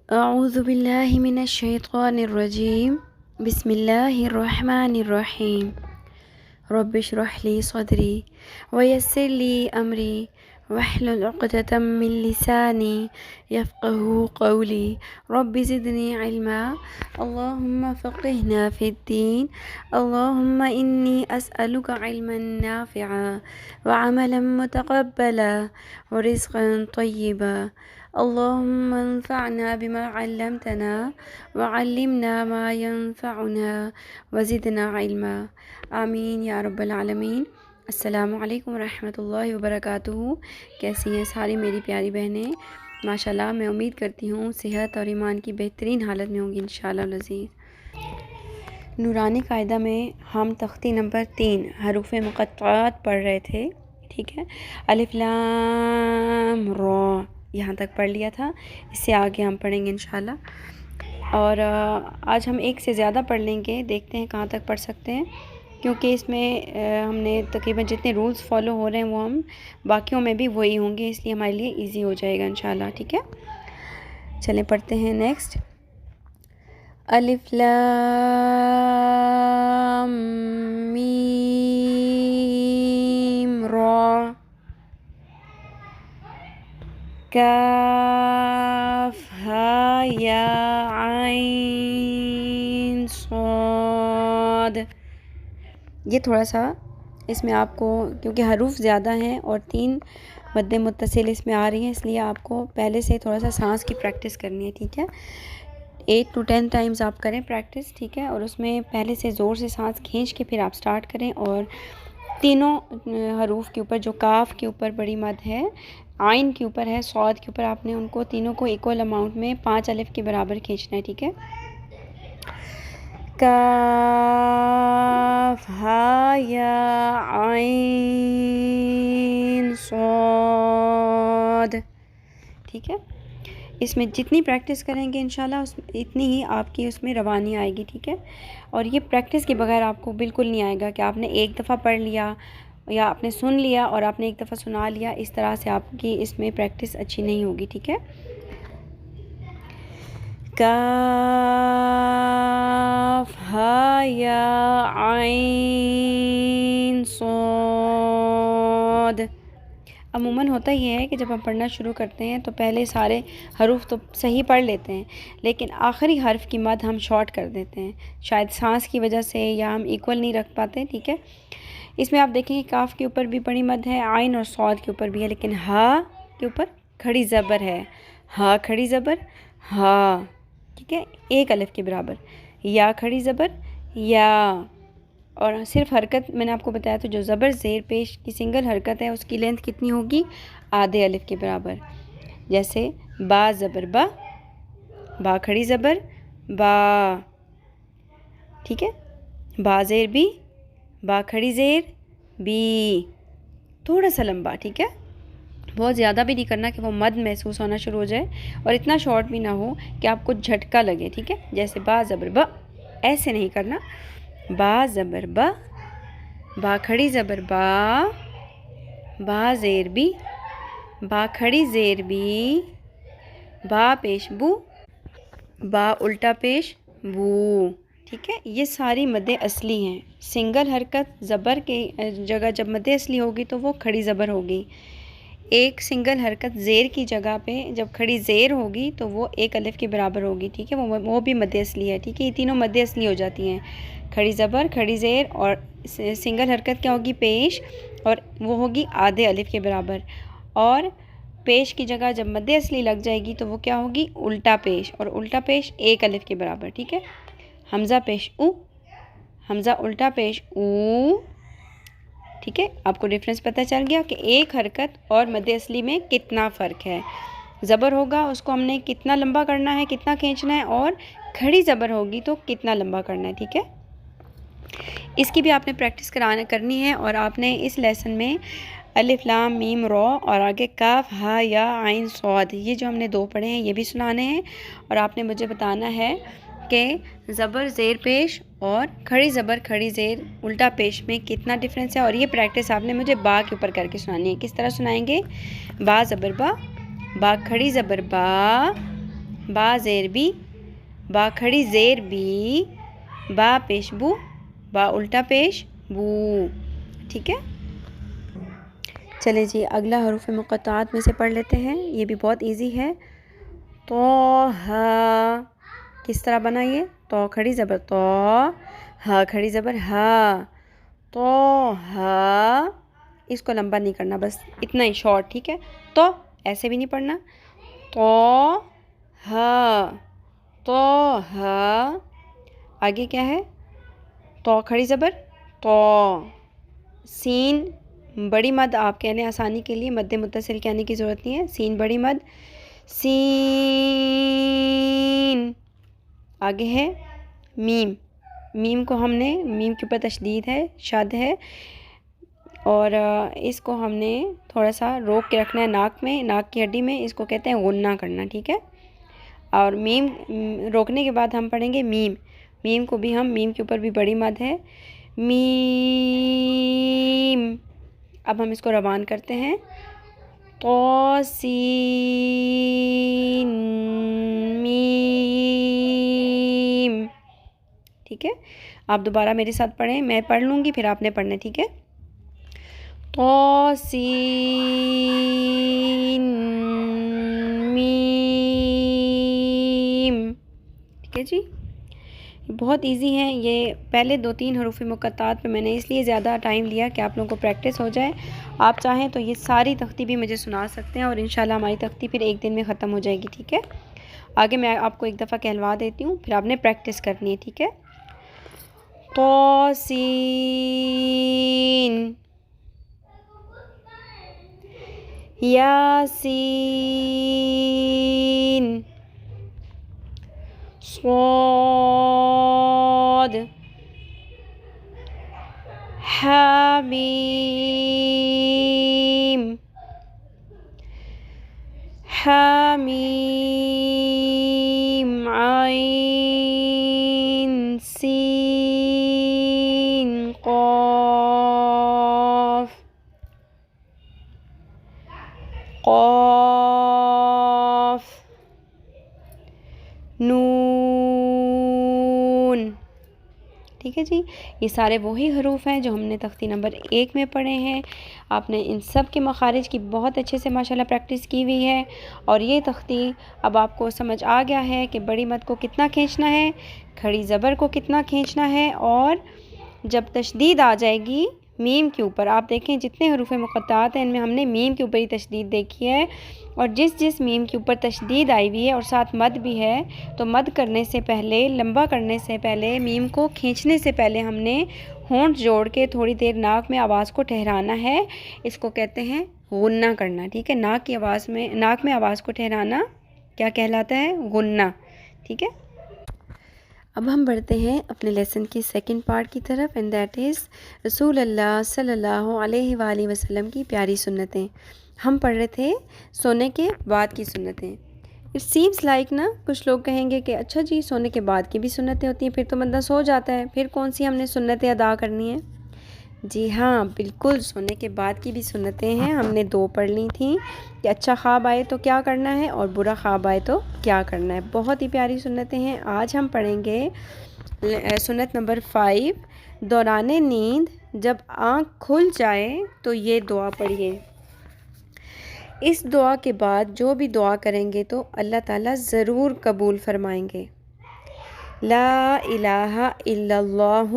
أعوذ بالله من الشيطان الرجيم. بسم الله الرحمن الرحيم. رب اشرح لي صدري ويسر لي أمري واحلل عقدة من لساني يفقه قولي. رب زدني علما. اللهم فقهنا في الدين. اللهم إني أسألك علما نافعا وعملا متقبلا ورزقا طيبا. اللهم انفعنا بما علمتنا وعلمنا ما ينفعنا وزدنا علما. آمین یا رب العالمین۔ السلام علیکم ورحمۃ اللہ وبرکاتہ۔ کیسی ہیں ساری میری پیاری بہنیں؟ ماشاءاللہ میں امید کرتی ہوں صحت اور ایمان کی بہترین حالت میں ہوں گی انشاءاللہ العزیز۔ نورانی قاعدہ میں ہم تختی نمبر 3 حروف مقطعات پڑھ رہے تھے، ٹھیک ہے؟ الف لام را یہاں تک پڑھ لیا تھا، اس سے آگے ہم پڑھیں گے انشاءاللہ، اور آج ہم ایک سے زیادہ پڑھ لیں گے، دیکھتے ہیں کہاں تک پڑھ سکتے ہیں، کیونکہ اس میں ہم نے تقریباً جتنے رولز فالو ہو رہے ہیں وہ ہم باقیوں میں بھی وہی ہوں گے، اس لیے ہمارے لیے ایزی ہو جائے گا انشاءاللہ، ٹھیک ہے؟ چلیں پڑھتے ہیں نیکسٹ۔ الف لام میم را کاف ہا یا عین صاد۔ یہ تھوڑا سا اس میں آپ کو، کیونکہ حروف زیادہ ہیں اور 3 مد متصل اس میں آ رہی ہیں، اس لیے آپ کو پہلے سے تھوڑا سا سانس کی پریکٹس کرنی ہے، ٹھیک ہے؟ 8 to 10 ٹائمز آپ کریں پریکٹس، ٹھیک ہے؟ اور اس میں پہلے سے زور سے سانس کھینچ کے پھر آپ سٹارٹ کریں، اور تینوں حروف کے اوپر، جو کاف کے اوپر بڑی مد ہے، عین کے اوپر ہے، صاد کے اوپر، آپ نے ان کو تینوں کو ایکول اماؤنٹ میں 5 الف کے برابر کھینچنا ہے، ٹھیک ہے؟ کاف ہا یا عین صاد، ٹھیک ہے؟ اس میں جتنی پریکٹس کریں گے انشاءاللہ اتنی ہی آپ کی اس میں روانی آئے گی، ٹھیک ہے؟ اور یہ پریکٹس کے بغیر آپ کو بالکل نہیں آئے گا کہ آپ نے ایک دفعہ پڑھ لیا یا آپ نے سن لیا اور آپ نے ایک دفعہ سنا لیا، اس طرح سے آپ کی اس میں پریکٹس اچھی نہیں ہوگی، ٹھیک ہے؟ کاف ہا یا عین صاد۔ عموماً ہوتا یہ ہے کہ جب ہم پڑھنا شروع کرتے ہیں تو پہلے سارے حروف تو صحیح پڑھ لیتے ہیں، لیکن آخری حرف کی مد ہم شارٹ کر دیتے ہیں، شاید سانس کی وجہ سے یا ہم ایکول نہیں رکھ پاتے، ٹھیک ہے؟ اس میں آپ دیکھیں کہ کاف کے اوپر بھی بڑی مد ہے، عین اور صاد کے اوپر بھی ہے، لیکن ہا کے اوپر کھڑی زبر ہے، ہا کھڑی زبر ہا، ٹھیک ہے؟ ایک الف کے برابر۔ یا کھڑی زبر یا، اور صرف حرکت میں نے آپ کو بتایا تو جو زبر زیر پیش کی سنگل حرکت ہے اس کی لینتھ کتنی ہوگی؟ آدھے الف کے برابر۔ جیسے با زبر با، با کھڑی زبر با، ٹھیک ہے؟ با زیر بی، با کھڑی زیر بی، تھوڑا سا لمبا، ٹھیک ہے؟ بہت زیادہ بھی نہیں کرنا کہ وہ مد محسوس ہونا شروع ہو جائے، اور اتنا شارٹ بھی نہ ہو کہ آپ کو جھٹکا لگے، ٹھیک ہے؟ جیسے با زبر با، ایسے نہیں کرنا، با زبر با، با کھڑی زبر با، با زیر بی، با کھڑی زیر بی، با پیش بو، با الٹا پیش بو، ٹھیک ہے؟ یہ ساری مد اصلی ہیں۔ سنگل حرکت زبر کے جگہ جب مد اصلی ہوگی تو وہ کھڑی زبر ہوگی، ایک سنگل حرکت زیر کی جگہ پہ جب کھڑی زیر ہوگی تو وہ ایک الف کے برابر ہوگی، ٹھیک ہے؟ وہ بھی مد اصلی ہے، ٹھیک ہے؟ یہ تینوں مد اصلی ہو جاتی ہیں، کھڑی زبر، کھڑی زیر، اور سنگل حرکت کیا ہوگی؟ پیش، اور وہ ہوگی آدھے الف کے برابر، اور پیش کی جگہ جب مد اصلی لگ جائے گی تو وہ کیا ہوگی؟ الٹا پیش، اور الٹا پیش ایک الف کے برابر، ٹھیک ہے؟ حمزہ پیش او، حمزہ الٹا پیش او، ٹھیک ہے؟ آپ کو ڈفرینس پتہ چل گیا کہ ایک حرکت اور مد اصلی میں کتنا فرق ہے۔ زبر ہوگا اس کو ہم نے کتنا لمبا کرنا ہے، کتنا کھینچنا ہے، اور کھڑی زبر ہوگی تو کتنا لمبا کرنا ہے، ٹھیک ہے؟ اس کی بھی آپ نے پریکٹس کرنی ہے، اور آپ نے اس لیسن میں الف لام میم را اور آگے کاف ہا یا عین صاد، یہ جو ہم نے 2 پڑھے ہیں یہ بھی سنانے ہیں، اور آپ نے مجھے بتانا ہے کہ زبر زیر پیش اور کھڑی زبر کھڑی زیر الٹا پیش میں کتنا ڈفرینس ہے، اور یہ پریکٹس آپ نے مجھے با کے اوپر کر کے سنانی ہے۔ کس طرح سنائیں گے؟ با زبر با، با کھڑی زبر با، با زیر بی، با کھڑی زیر بی، با پیش بو، با الٹا پیش بو، ٹھیک ہے. چلے جی اگلا حروف مقطعات میں سے پڑھ لیتے ہیں، یہ بھی بہت ایزی ہے. تو ہا کس طرح بنا یہ؟ تو کھڑی زبر تو، ہا کھڑی زبر ہا، تو ہا. اس کو لمبا نہیں کرنا، بس اتنا ہی شارٹ، ٹھیک ہے. تو ایسے بھی نہیں پڑھنا. تو ہا، تو ہا. آگے کیا ہے؟ تو کھڑی زبر تو، سین بڑی مد. آپ کہہ لیں آسانی کے لیے مد متصل کہنے کی ضرورت نہیں ہے، سین بڑی مد سین. آگے ہے میم. میم کو ہم نے، میم کے اوپر تشدید ہے، شد ہے، اور اس کو ہم نے تھوڑا سا روک کے رکھنا ہے ناک میں، ناک کی ہڈی میں. اس کو کہتے ہیں غنہ کرنا، ٹھیک ہے. اور میم روکنے کے بعد ہم پڑھیں گے میم. میم کو بھی ہم، میم کے اوپر بھی بڑی مد ہے میم. اب ہم اس کو روان کرتے ہیں. تو سین میم، ٹھیک ہے. آپ دوبارہ میرے ساتھ پڑھیں، میں پڑھ لوں گی پھر آپ نے پڑھنا، ٹھیک ہے. تو سین میم، ٹھیک ہے جی. بہت ایزی ہیں یہ. پہلے 2-3 حروف مقطعات پہ میں نے اس لیے زیادہ ٹائم لیا کہ آپ لوگوں کو پریکٹس ہو جائے. آپ چاہیں تو یہ ساری تختی بھی مجھے سنا سکتے ہیں، اور انشاءاللہ ہماری تختی پھر ایک دن میں ختم ہو جائے گی، ٹھیک ہے. آگے میں آپ کو ایک دفعہ کہلوا دیتی ہوں، پھر آپ نے پریکٹس کرنی ہے، ٹھیک ہے. تو سین، یاسین، صاد، حامیم، حامیم، عین، سین، قاف، قاف، نون. ٹھیک ہے جی. یہ سارے وہی حروف ہیں جو ہم نے تختی نمبر 1 میں پڑھے ہیں. آپ نے ان سب کے مخارج کی بہت اچھے سے ماشاءاللہ پریکٹس کی ہوئی ہے، اور یہ تختی اب آپ کو سمجھ آ گیا ہے کہ بڑی مد کو کتنا کھینچنا ہے، کھڑی زبر کو کتنا کھینچنا ہے، اور جب تشدید آ جائے گی میم کے اوپر. آپ دیکھیں جتنے حروف مقطعات ہیں ان میں ہم نے میم کے اوپر ہی تشدید دیکھی ہے، اور جس میم کے اوپر تشدید آئی ہوئی ہے اور ساتھ مد بھی ہے، تو مد کرنے سے پہلے، لمبا کرنے سے پہلے، میم کو کھینچنے سے پہلے ہم نے ہونٹ جوڑ کے تھوڑی دیر ناک میں آواز کو ٹھہرانا ہے. اس کو کہتے ہیں غنہ کرنا، ٹھیک ہے. ناک میں آواز کو ٹھہرانا کیا کہلاتا ہے؟ غنہ، ٹھیک ہے. اب ہم بڑھتے ہیں اپنے لیسن کی سیکنڈ پارٹ کی طرف، اینڈ دیٹ از رسول اللہ صلی اللہ علیہ وآلہ وسلم کی پیاری سنتیں. ہم پڑھ رہے تھے سونے کے بعد کی سنتیں. اٹ سیمس لائک نا، کچھ لوگ کہیں گے کہ اچھا جی سونے کے بعد کی بھی سنتیں ہوتی ہیں، پھر تو بندہ سو جاتا ہے، پھر کون سی ہم نے سنتیں ادا کرنی ہیں؟ جی ہاں بالکل، سونے کے بعد کی بھی سنتیں ہیں. ہم نے 2 پڑھ لی تھیں کہ اچھا خواب آئے تو کیا کرنا ہے، اور برا خواب آئے تو کیا کرنا ہے. بہت ہی پیاری سنتیں ہیں. آج ہم پڑھیں گے سنت نمبر 5. دوران نیند جب آنکھ کھل جائے تو یہ دعا پڑھیے. اس دعا کے بعد جو بھی دعا کریں گے تو اللہ تعالیٰ ضرور قبول فرمائیں گے. لا الہ الا اللہ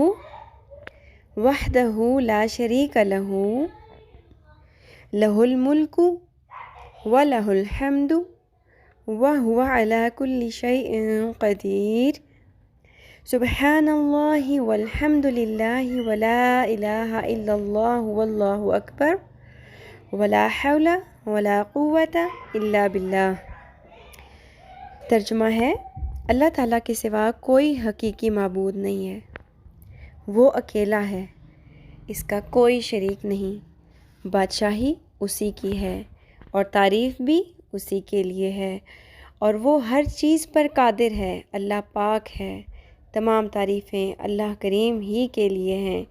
وحدہ لا شریک لہ لہ الملک ولہ الحمد وہو علی کل شیء قدیر. سبحان اللہ والحمد للہ ولا الہ الا اللہ واللہ اکبر ولا حول ولا قوة الا باللہ. ترجمہ ہے، اللہ تعالیٰ کے سوا کوئی حقیقی معبود نہیں ہے، وہ اکیلا ہے، اس کا کوئی شریک نہیں، بادشاہی اسی کی ہے اور تعریف بھی اسی کے لیے ہے، اور وہ ہر چیز پر قادر ہے. اللہ پاک ہے، تمام تعریفیں اللہ کریم ہی کے لیے ہیں.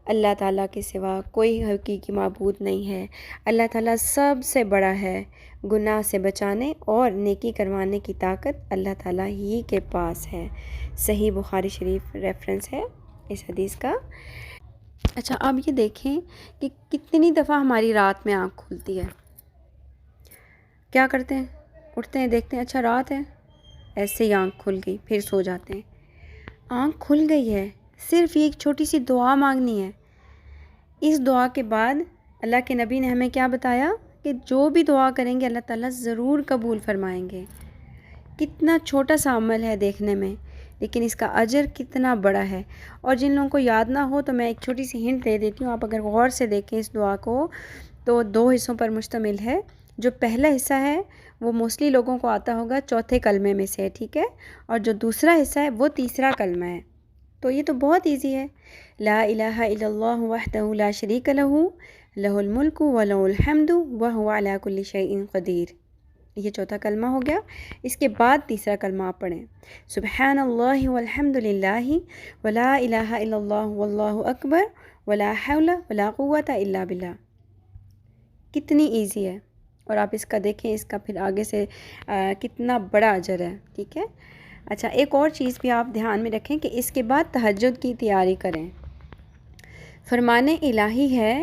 اللہ تعالیٰ کے سوا کوئی حقیقی معبود نہیں ہے. اللہ تعالیٰ سب سے بڑا ہے، گناہ سے بچانے اور نیکی کروانے کی طاقت اللہ تعالیٰ ہی کے پاس ہے۔ صحیح بخاری شریف ریفرنس ہے اس حدیث کا۔ اچھا اب یہ دیکھیں کہ کتنی دفعہ ہماری رات میں آنکھ کھلتی ہے۔ کیا کرتے ہیں؟ اٹھتے ہیں، دیکھتے ہیں اچھا رات ہے، ایسے ہی آنکھ کھل گئی، پھر سو جاتے ہیں۔ آنکھ کھل گئی ہے، صرف یہ ایک چھوٹی سی دعا مانگنی ہے۔ اس دعا کے بعد اللہ کے نبی نے ہمیں کیا بتایا کہ جو بھی دعا کریں گے اللہ تعالیٰ ضرور قبول فرمائیں گے۔ کتنا چھوٹا سا عمل ہے دیکھنے میں، لیکن اس کا اجر کتنا بڑا ہے۔ اور جن لوگوں کو یاد نہ ہو تو میں ایک چھوٹی سی ہنٹ دے دیتی ہوں، آپ اگر غور سے دیکھیں اس دعا کو تو 2 حصوں پر مشتمل ہے۔ جو پہلا حصہ ہے وہ موسٹلی لوگوں کو آتا ہوگا چوتھے کلمے میں سے، ٹھیک ہے، اور جو دوسرا حصہ ہے وہ تیسرا کلمہ ہے۔ تو یہ تو بہت ایزی ہے، لا الہ الا اللہ وحدہ لا شریک لہ لہ الملک ولہ الحمد وہو علی کل شیء قدیر۔ یہ چوتھا کلمہ ہو گیا۔ اس کے بعد تیسرا کلمہ آپ پڑھیں، سبحان اللہ والحمد للہ ولا الہ الا اللہ واللہ اکبر ولا حول ولا قوۃ الا باللہ۔ کتنی ایزی ہے، اور آپ اس کا دیکھیں، اس کا پھر آگے سے کتنا بڑا اجر ہے، ٹھیک ہے۔ اچھا ایک اور چیز بھی آپ دھیان میں رکھیں کہ اس کے بعد تہجد کی تیاری کریں۔ فرمان الہی ہے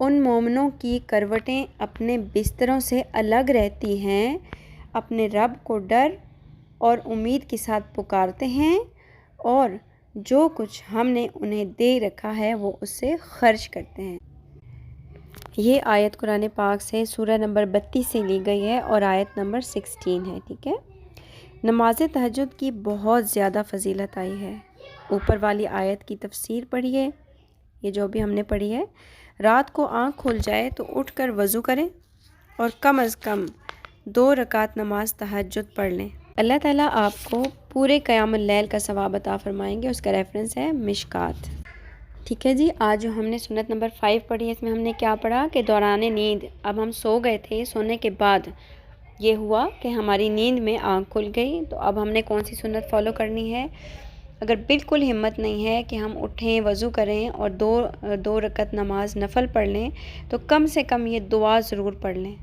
ان مومنوں کی کروٹیں اپنے بستروں سے الگ رہتی ہیں، اپنے رب کو ڈر اور امید کے ساتھ پکارتے ہیں، اور جو کچھ ہم نے انہیں دے رکھا ہے وہ اس سے خرچ کرتے ہیں۔ یہ آیت قرآن پاک سے سورہ نمبر 32 سے لی گئی ہے اور آیت نمبر 16 ہے، ٹھیک ہے۔ نماز تہجد کی بہت زیادہ فضیلت آئی ہے۔ اوپر والی آیت کی تفسیر پڑھیے، یہ جو بھی ہم نے پڑھی ہے۔ رات کو آنکھ کھل جائے تو اٹھ کر وضو کریں اور کم از کم 2 رکعت نماز تہجد پڑھ لیں۔ اللہ تعالیٰ آپ کو پورے قیام اللیل کا ثواب عطا فرمائیں گے۔ اس کا ریفرنس ہے مشکات، ٹھیک ہے جی۔ آج جو ہم نے سنت نمبر 5 پڑھی ہے، اس میں ہم نے کیا پڑھا کہ دوران نیند، اب ہم سو گئے تھے، سونے کے بعد یہ ہوا کہ ہماری نیند میں آنکھ کھل گئی، تو اب ہم نے کون سی سنت فالو کرنی ہے؟ اگر بالکل ہمت نہیں ہے کہ ہم اٹھیں، وضو کریں اور 2 رکعت نماز نفل پڑھ لیں، تو کم سے کم یہ دعا ضرور پڑھ لیں۔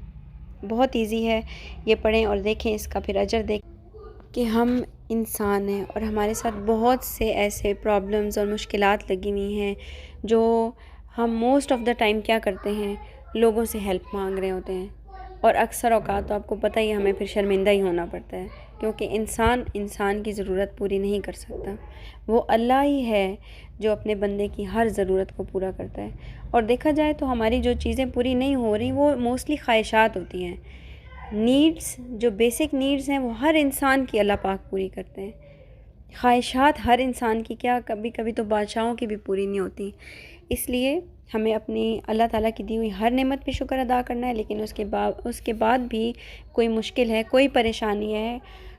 بہت ایزی ہے، یہ پڑھیں اور دیکھیں اس کا پھر اجر دیکھیں کہ ہم انسان ہیں اور ہمارے ساتھ بہت سے ایسے پرابلمز اور مشکلات لگی ہوئی ہیں جو ہم موسٹ آف دا ٹائم کیا کرتے ہیں، لوگوں سے ہیلپ مانگ رہے ہوتے ہیں، اور اکثر اوقات تو آپ کو پتہ ہی ہمیں پھر شرمندہ ہی ہونا پڑتا ہے، کیونکہ انسان کی ضرورت پوری نہیں کر سکتا۔ وہ اللہ ہی ہے جو اپنے بندے کی ہر ضرورت کو پورا کرتا ہے۔ اور دیکھا جائے تو ہماری جو چیزیں پوری نہیں ہو رہی وہ موسٹلی خواہشات ہوتی ہیں۔ نیڈس، جو بیسک نیڈس ہیں، وہ ہر انسان کی اللہ پاک پوری کرتے ہیں۔ خواہشات ہر انسان کی کیا، کبھی کبھی تو بادشاہوں کی بھی پوری نہیں ہوتی۔ اس لیے ہمیں اپنی اللہ تعالیٰ کی دی ہوئی ہر نعمت پہ شکر ادا کرنا ہے، لیکن اس کے بعد بھی کوئی مشکل ہے، کوئی پریشانی ہے،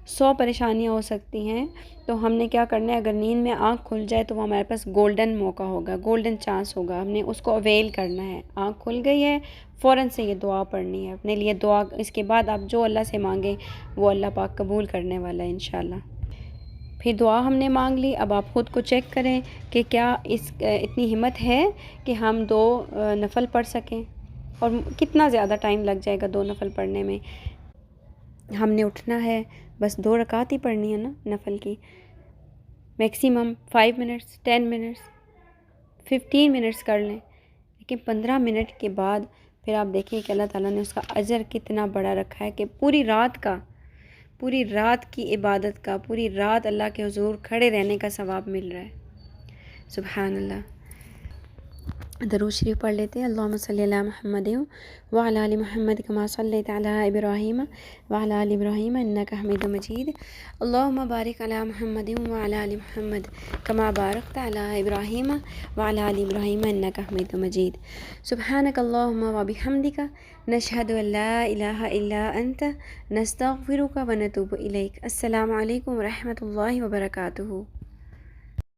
100 پریشانیاں ہو سکتی ہیں، تو ہم نے کیا کرنا ہے؟ اگر نیند میں آنکھ کھل جائے تو وہ ہمارے پاس گولڈن موقع ہوگا، گولڈن چانس ہوگا، ہم نے اس کو اویل کرنا ہے۔ آنکھ کھل گئی ہے، فوراً سے یہ دعا پڑھنی ہے اپنے لیے دعا۔ اس کے بعد آپ جو اللہ سے مانگیں وہ اللہ پاک قبول کرنے والا ہے انشاءاللہ۔ پھر دعا ہم نے مانگ لی، اب آپ خود کو چیک کریں کہ کیا اتنی ہمت ہے کہ ہم 2 نفل پڑھ سکیں، اور کتنا زیادہ ٹائم لگ جائے گا 2 نفل پڑھنے میں۔ ہم نے اٹھنا ہے، بس 2 رکعت ہی پڑھنی ہے نا نفل کی، میکسیمم 5 منٹس، 10 منٹس، 15 منٹس کر لیں، لیکن 15 منٹ کے بعد پھر آپ دیکھیں کہ اللہ تعالیٰ نے اس کا اجر کتنا بڑا رکھا ہے، کہ پوری رات کی عبادت کا، پوری رات اللہ کے حضور کھڑے رہنے کا ثواب مل رہا ہے۔ سبحان اللہ۔ درود شریف پڑھ لیتے ہیں۔ اللہم صلی علی محمد وعلی آل محمد کما صلیت علی ابراہیم وعلی آل ابراہیم انک حمید مجید۔ اللہم بارک علی محمد وعلی آل محمد کما بارکت علی ابراہیم وعلی آل ابراہیم انک حمید مجید۔ سبحانک اللہم وبحمدک نشہد ان لا الہ الا انت نستغفرک ونتوب الیک۔ السلام علیکم ورحمۃ اللہ وبرکاتہ۔